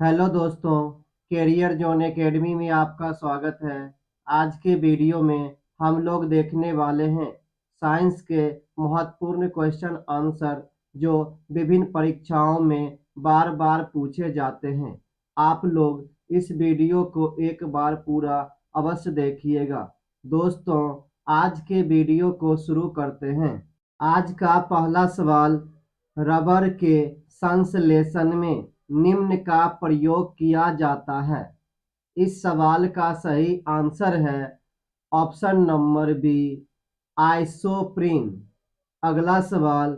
Hello दोस्तों, career zone academy में आपका स्वागत है। आज के वीडियो में हम लोग देखने वाले हैं साइंस के महत्वपूर्ण क्वेश्चन आंसर जो विभिन्न परीक्षाओं में बार बार पूछे जाते हैं। आप लोग इस वीडियो को एक बार पूरा अवश्य देखिएगा। दोस्तों, आज के वीडियो को शुरू करते हैं। आज का पहला सवाल, रबर के संश्लेषण में निम्न का प्रयोग किया जाता है। इस सवाल का सही आंसर है ऑप्शन नंबर बी, आइसोप्रीन। अगला सवाल,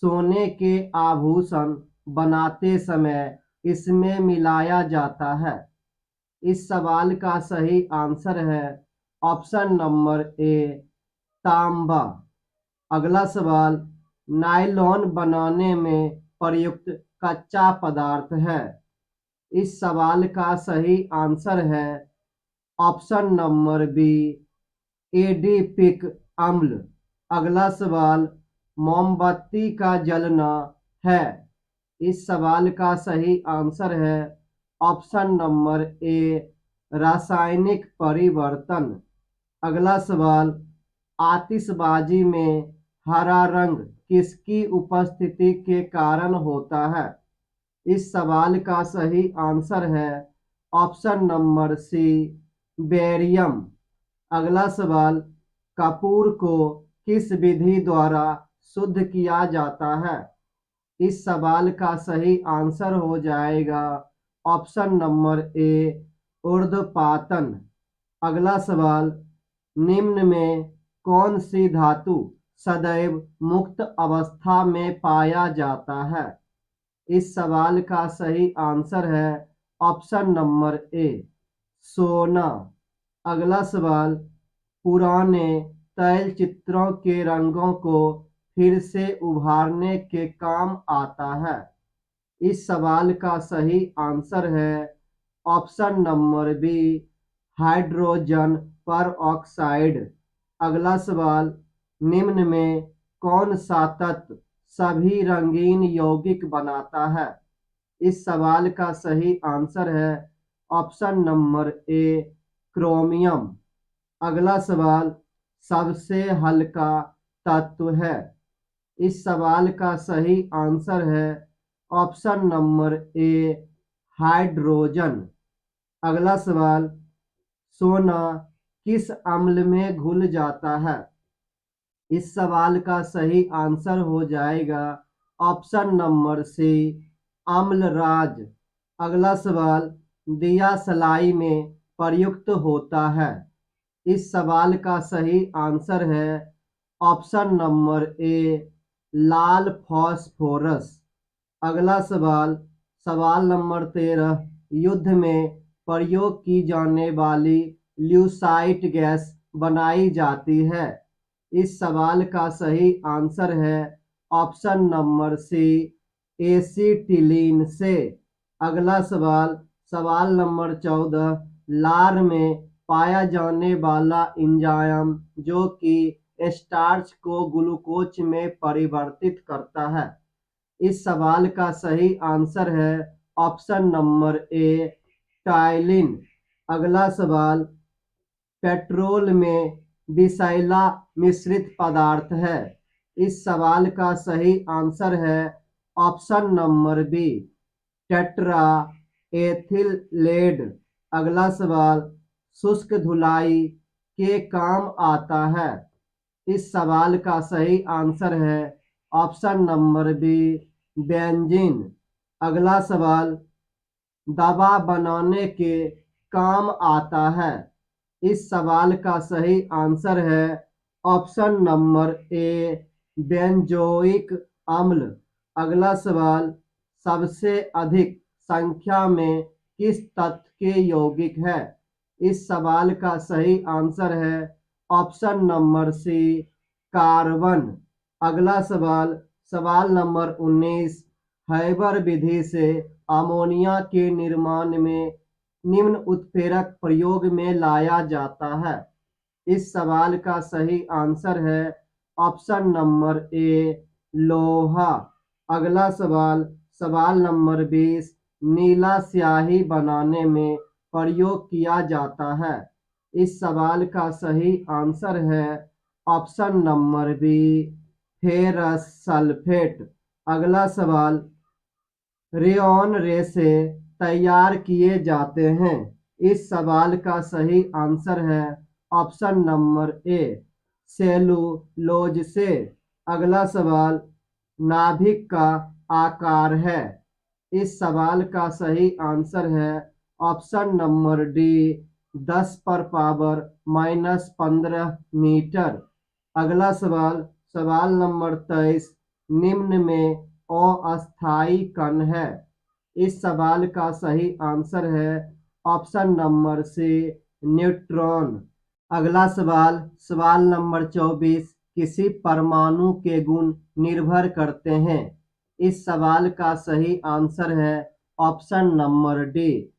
सोने के आभूषण बनाते समय इसमें मिलाया जाता है। इस सवाल का सही आंसर है ऑप्शन नंबर ए, तांबा। अगला सवाल, नायलॉन बनाने में प्रयुक्त कच्चा पदार्थ है। इस सवाल का सही आंसर है ऑप्शन नंबर बी, एडिपिक अम्ल। अगला सवाल, मोमबत्ती का जलना है। इस सवाल का सही आंसर है ऑप्शन नंबर ए, रासायनिक परिवर्तन। अगला सवाल, आतिशबाजी में हरा रंग किसकी उपस्थिति के कारण होता है। इस सवाल का सही आंसर है ऑप्शन नंबर सी, बेरियम। अगला सवाल, कपूर को किस विधि द्वारा शुद्ध किया जाता है। इस सवाल का सही आंसर हो जाएगा ऑप्शन नंबर ए, ऊर्ध्वपातन। अगला सवाल, निम्न में कौन सी धातु सदैव मुक्त अवस्था में पाया जाता है। इस सवाल का सही आंसर है ऑप्शन नंबर ए, सोना। अगला सवाल, पुराने तैलचित्रों के रंगों को फिर से उभारने के काम आता है। इस सवाल का सही आंसर है ऑप्शन नंबर बी, हाइड्रोजन पर ऑक्साइड। अगला सवाल, निम्न में कौन सा तत्व सभी रंगीन यौगिक बनाता है। इस सवाल का सही आंसर है ऑप्शन नंबर ए, क्रोमियम। अगला सवाल, सबसे हल्का तत्व है। इस सवाल का सही आंसर है ऑप्शन नंबर ए, हाइड्रोजन। अगला सवाल, सोना किस अम्ल में घुल जाता है। इस सवाल का सही आंसर हो जाएगा ऑप्शन नंबर सी, अम्लराज। अगला सवाल, दिया सलाई में प्रयुक्त होता है। इस सवाल का सही आंसर है option number A, Lal phosphorus. अगला सवाल, सवाल नंबर 13, युद्ध में प्रयोग की जाने वाली ल्यूसाइट गैस बनाई जाती है। इस सवाल का सही आंसर है ऑप्शन नंबर सी, एसीटिलीन से। अगला सवाल, सवाल नंबर 14, लार में पाया जाने वाला एंजाइम जो कि स्टार्च को ग्लूकोज में परिवर्तित करता है। इस सवाल का सही आंसर है ऑप्शन नंबर ए, टाइलिन। अगला सवाल, पेट्रोल में विषैला मिश्रित पदार्थ है। इस सवाल का सही आंसर है ऑप्शन नंबर बी, टेट्रा एथिलेट। अगला सवाल, शुष्क धुलाई के काम आता है। इस सवाल का सही आंसर है ऑप्शन नंबर बी, बेंजीन। अगला सवाल, दवा बनाने के काम आता है। इस सवाल का सही आंसर है ऑप्शन नंबर ए, बेंजोइक अम्ल। अगला सवाल, सबसे अधिक संख्या में किस तत्व के यौगिक है। इस सवाल का सही आंसर है ऑप्शन नंबर सी, कार्बन। अगला सवाल, सवाल नंबर 19, हैबर विधि से अमोनिया के निर्माण में निम्न उत्प्रेरक प्रयोग में लाया जाता है। इस सवाल का सही आंसर है ऑप्शन नंबर, 'ए' लोहा। अगला सवाल, सवाल नंबर 20, नीला स्याही बनाने में प्रयोग किया जाता है? इस सवाल का सही आंसर है option number B, ferrous sulphate. अगला सवाल, रेयॉन रे से तैयार किए जाते हैं? इस सवाल का सही आंसर है ऑप्शन नंबर ए, सेलुलोज से। अगला सवाल, नाभिक का आकार है? इस सवाल का सही आंसर है ऑप्शन नंबर डी, 10⁻⁻15 मीटर। अगला सवाल, सवाल नंबर 23, निम्न में अस्थायी कण है? इस सवाल का सही आंसर है ऑप्शन नंबर सी, न्यूट्रॉन। अगला सवाल, सवाल नंबर 24, किसी परमाणु के गुण निर्भर करते हैं? इस सवाल का सही आंसर है ऑप्शन नंबर डी,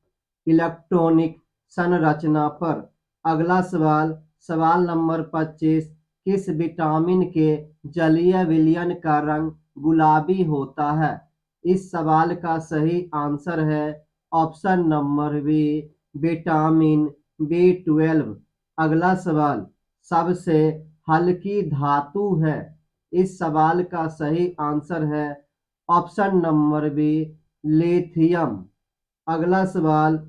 इलेक्ट्रॉनिक संरचना पर। अगला सवाल, सवाल नंबर 25, किस विटामिन के जलीय विलयन का रंग गुलाबी होता है? इस सवाल का सही आंसर है option number B, vitamin B12। अगला सवाल, सबसे हल्की धातु है? इस सवाल का सही आंसर है ऑप्शन नंबर बी, लिथियम। अगला सवाल,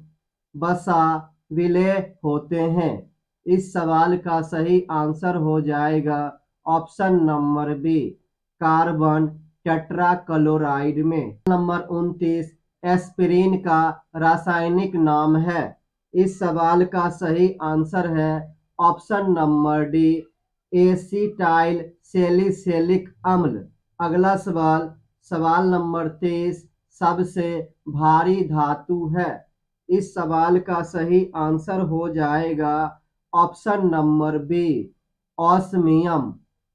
बसा विलेय होते हैं? इस सवाल का सही आंसर हो जाएगा option number B, carbon tetrachloride में। नंबर 29, एस्पिरिन का रासायनिक नाम है? इस सवाल का सही आंसर है option number D, acetyl salicylic अम्ल। अगला सवाल, सवाल नंबर 23, सबसे भारी धातु है? इस सवाल का सही आंसर हो जाएगा ऑप्शन नंबर बी, ऑस्मियम।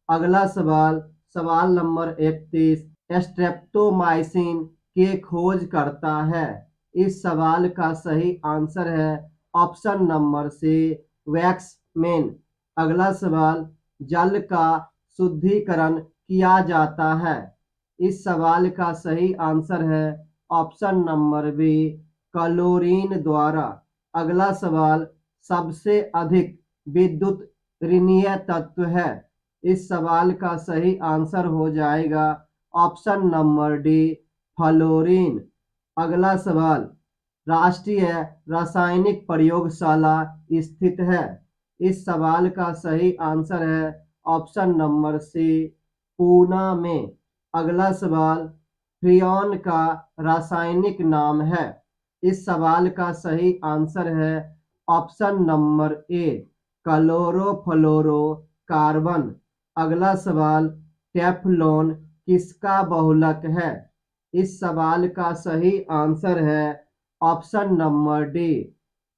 अगला सवाल, सवाल नंबर 31, स्ट्रेप्टोमाइसिन की खोज करता है? इस सवाल का सही आंसर है ऑप्शन नंबर सी, वैक्समैन। अगला सवाल, जल का शुद्धिकरण किया जाता है? इस सवाल का सही आंसर है ऑप्शन नंबर बी, क्लोरीन द्वारा। अगला सवाल, सबसे अधिक विद्युत ऋणीय तत्व है? इस सवाल का सही आंसर हो जाएगा ऑप्शन नंबर डी, फ्लोरीन। अगला सवाल, राष्ट्रीय रासायनिक प्रयोगशाला स्थित है? इस सवाल का सही आंसर है ऑप्शन नंबर सी, पूना में। अगला सवाल, फ्रियोन का रासायनिक नाम है? इस सवाल का सही आंसर है ऑप्शन नंबर ए, क्लोरोफ्लोरोकार्बन। अगला सवाल, टेफ्लॉन किसका बहुलक है? इस सवाल का सही आंसर है option number D,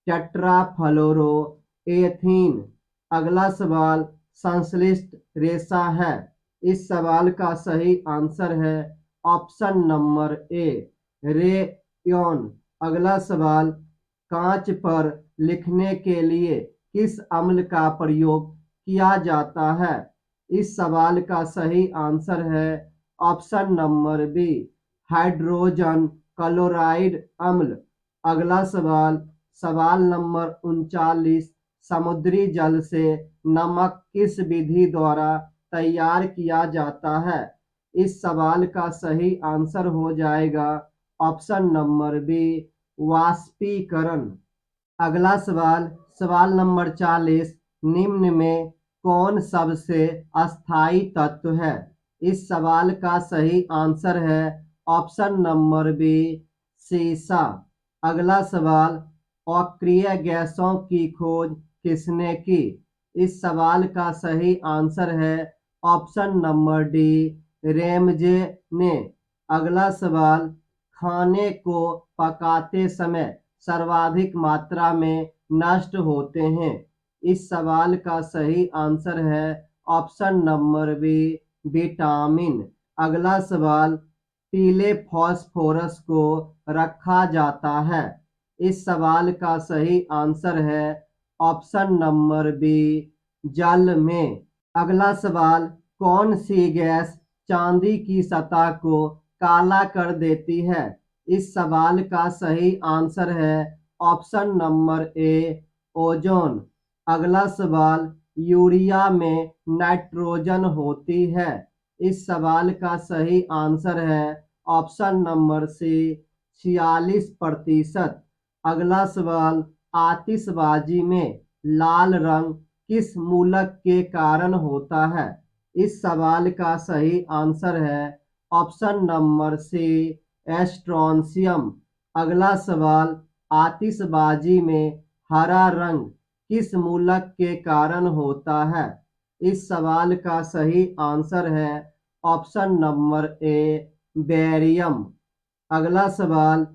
tetrafluoro ethene. अगला सवाल, संश्लिष्ट रेशा है? इस सवाल का सही आंसर है ऑप्शन नंबर ए, रेयॉन। अगला सवाल, कांच पर लिखने के लिए किस अम्ल का प्रयोग किया जाता है? इस सवाल का सही आंसर है option number B, hydrogen chloride अम्ल। अगला सवाल, सवाल नंबर 39, समुद्री जल से नमक किस विधि द्वारा तैयार किया जाता है? इस सवाल का सही आंसर हो जाएगा ऑप्शन नंबर बी, वाष्पीकरण। अगला सवाल, सवाल नंबर 40, निम्न में कौन सबसे अस्थायी तत्व है? इस सवाल का सही आंसर है ऑप्शन नंबर बी, सीसा। अगला सवाल, अक्रिय गैसों की खोज किसने की? इस सवाल का सही आंसर है ऑप्शन नंबर डी, रेमजे ने। अगला सवाल, खाने को पकाते समय सर्वाधिक मात्रा में नष्ट होते हैं? इस सवाल का सही आंसर है ऑप्शन नंबर बी, विटामिन। अगला सवाल, पीले फास्फोरस को रखा जाता है? इस सवाल का सही आंसर है ऑप्शन नंबर बी, जल में। अगला सवाल, कौन सी गैस चांदी की सतह को काला कर देती है? इस सवाल का सही आंसर है ऑप्शन नंबर ए, ओजोन। अगला सवाल, यूरिया में नाइट्रोजन होती है। इस सवाल का सही आंसर है ऑप्शन नंबर सी, 46%। अगला सवाल, आतिशबाजी में लाल रंग किस मूलक के कारण होता है? इस सवाल का सही आंसर है ऑप्शन नंबर सी, एस्ट्रोनशियम। अगला सवाल, आतिशबाजी में हरा रंग किस मूलक के कारण होता है? इस सवाल का सही आंसर है ऑप्शन नंबर ए, बेरियम। अगला सवाल,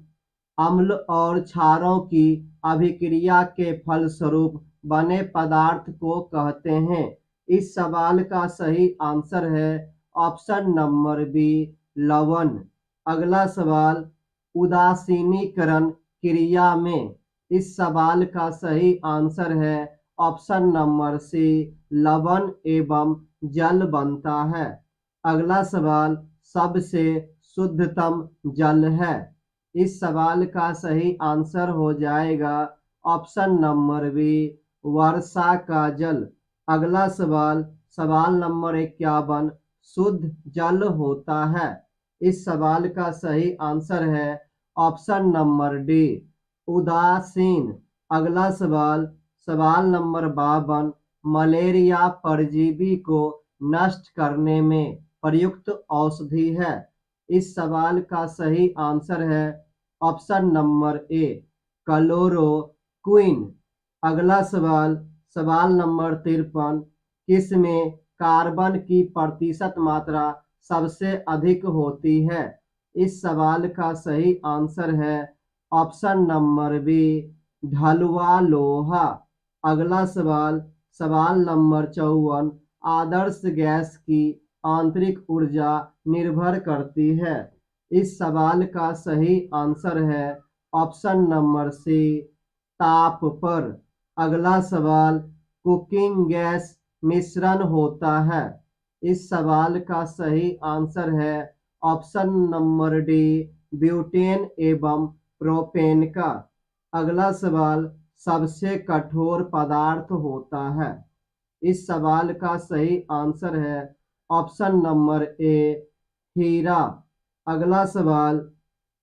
अम्ल और क्षारों की अभिक्रिया के फलस्वरूप बने पदार्थ को कहते हैं। इस सवाल का सही आंसर है ऑप्शन नंबर बी, लवण। अगला सवाल, उदासीनीकरण क्रिया में। इस सवाल का सही आंसर है ऑप्शन नंबर सी, लवण एवं जल बनता है। अगला सवाल, सबसे शुद्धतम जल है। इस सवाल का सही आंसर हो जाएगा ऑप्शन नंबर बी, वर्षा का जल। अगला सवाल, सवाल नंबर 51, शुद्ध जल होता है। इस सवाल का सही आंसर है ऑप्शन नंबर डी, उदासीन। अगला सवाल, सवाल नंबर 52, मलेरिया परजीवी को नष्ट करने में प्रयुक्त औषधि है। इस सवाल का सही आंसर है ऑप्शन नंबर ए, क्लोरोक्विन। अगला सवाल, सवाल नंबर 53, किसमें कार्बन की प्रतिशत मात्रा सबसे अधिक होती है? इस सवाल का सही आंसर है ऑप्शन नंबर बी, ढलुआ लोहा। अगला सवाल, सवाल नंबर 54, आदर्श गैस की आंतरिक ऊर्जा निर्भर करती है। इस सवाल का सही आंसर है ऑप्शन नंबर सी, ताप पर। अगला सवाल, कुकिंग गैस मिश्रण होता है। इस सवाल का सही आंसर है ऑप्शन नंबर डी, ब्यूटेन एवं प्रोपेन का। अगला सवाल, सबसे कठोर पदार्थ होता है। इस सवाल का सही आंसर है ऑप्शन नंबर ए, हीरा। अगला सवाल,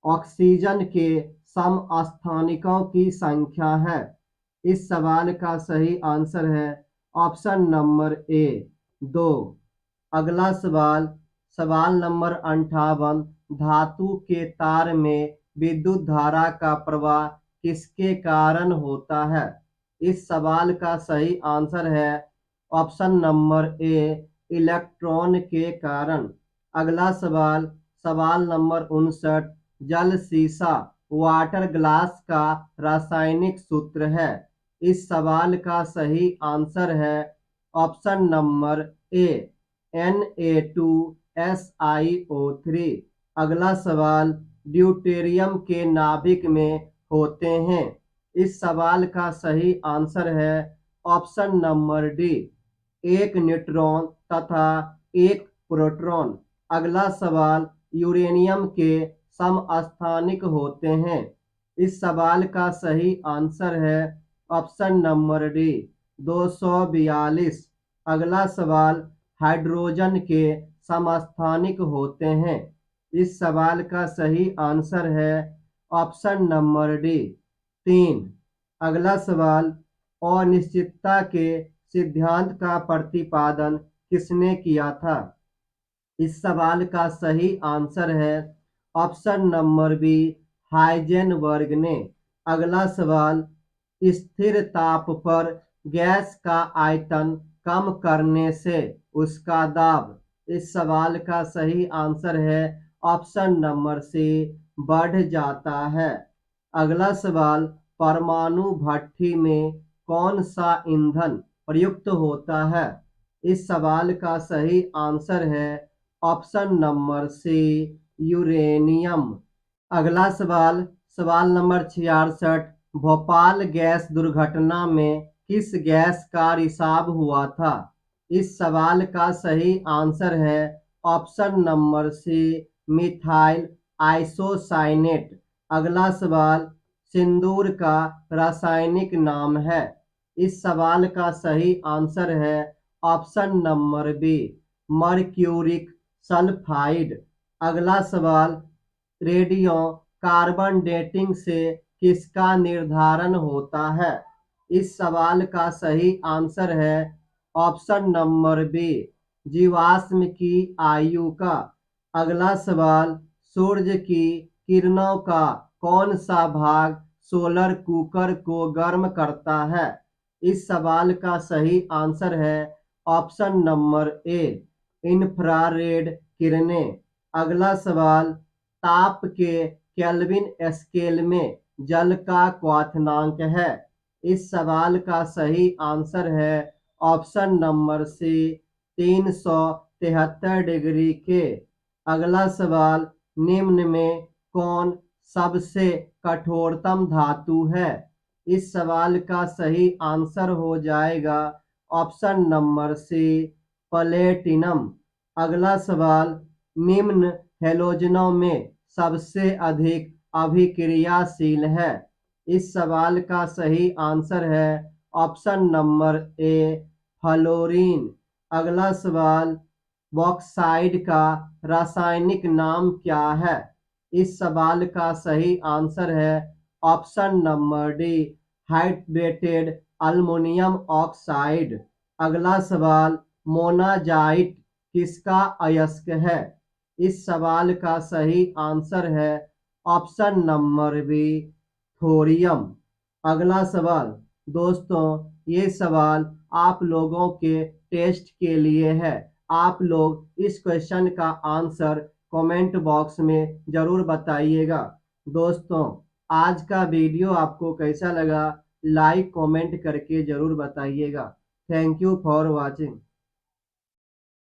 ऑक्सीजन के समस्थानिकों की संख्या है। इस सवाल का सही आंसर है ऑप्शन नंबर ए, 2। अगला सवाल, सवाल नंबर 58, धातु के तार में विद्युत धारा का प्रवाह किसके कारण होता है? इस सवाल का सही आंसर है ऑप्शन नंबर ए, इलेक्ट्रॉन के कारण। अगला सवाल, सवाल नंबर 59, जल शीशा वाटर ग्लास का रासायनिक सूत्र है। इस सवाल का सही आंसर है ऑप्शन नंबर ए, Na2SiO3। अगला सवाल, ड्यूटेरियम के नाभिक में होते हैं। इस सवाल का सही आंसर है ऑप्शन नंबर डी, एक न्यूट्रॉन तथा एक प्रोटॉन। अगला सवाल, यूरेनियम के समस्थानिक होते हैं। इस सवाल का सही आंसर है ऑप्शन नंबर डी, 242। अगला सवाल, हाइड्रोजन के समस्थानिक होते हैं। इस सवाल का सही आंसर है ऑप्शन नंबर डी, 3। अगला सवाल, अनिश्चितता के सिद्धांत का प्रतिपादन किसने किया था? इस सवाल का सही आंसर है ऑप्शन नंबर बी, हाइजेनबर्ग ने। अगला सवाल, स्थिर ताप पर गैस का आयतन कम करने से उसका दाब। इस सवाल का सही आंसर है ऑप्शन नंबर सी, बढ़ जाता है। अगला सवाल, परमाणु भट्ठी में कौन सा ईंधन प्रयुक्त होता है? इस सवाल का सही आंसर है ऑप्शन नंबर सी, यूरेनियम। अगला सवाल, सवाल नंबर 66, भोपाल गैस दुर्घटना में किस गैस का रिसाव हुआ था? इस सवाल का सही आंसर है option number C, methyl isocyanate. अगला सवाल, सिंदूर का रासायनिक नाम है। इस सवाल का सही आंसर है option number B, mercuric sulphide. अगला सवाल, रेडियो कार्बन डेटिंग से किसका निर्धारण होता है? इस सवाल का सही आंसर है ऑप्शन नंबर बी, जीवाश्म की आयु का। अगला सवाल, सूर्य की किरणों का कौन सा भाग सोलर कुकर को गर्म करता है? इस सवाल का सही आंसर है ऑप्शन नंबर ए, इंफ्रारेड किरणें। अगला सवाल, ताप के केल्विन स्केल में जल का क्वथनांक है। इस सवाल का सही आंसर है ऑप्शन नंबर सी, 373 डिग्री के। अगला सवाल, निम्न में कौन सबसे कठोरतम धातु है? इस सवाल का सही आंसर हो जाएगा ऑप्शन नंबर सी, प्लेटिनम। अगला सवाल, निम्न हेलोजनों में सबसे अधिक अभिक्रियाशील है। इस सवाल का सही आंसर है ऑप्शन नंबर ए, फ्लोरीन। अगला सवाल, बॉक्साइड का रासायनिक नाम क्या है? इस सवाल का सही आंसर है option number D, hydrated aluminium oxide. अगला सवाल, मोनाजाइट किसका अयस्क है? इस सवाल का सही आंसर है ऑप्शन नंबर बी, थोरियम। अगला सवाल, दोस्तों ये सवाल आप लोगों के टेस्ट के लिए है। आप लोग इस क्वेश्चन का आंसर कमेंट बॉक्स में ज़रूर बताइएगा। दोस्तों, आज का वीडियो आपको कैसा लगा, लाइक कमेंट करके ज़रूर बताइएगा। Thank you for watching.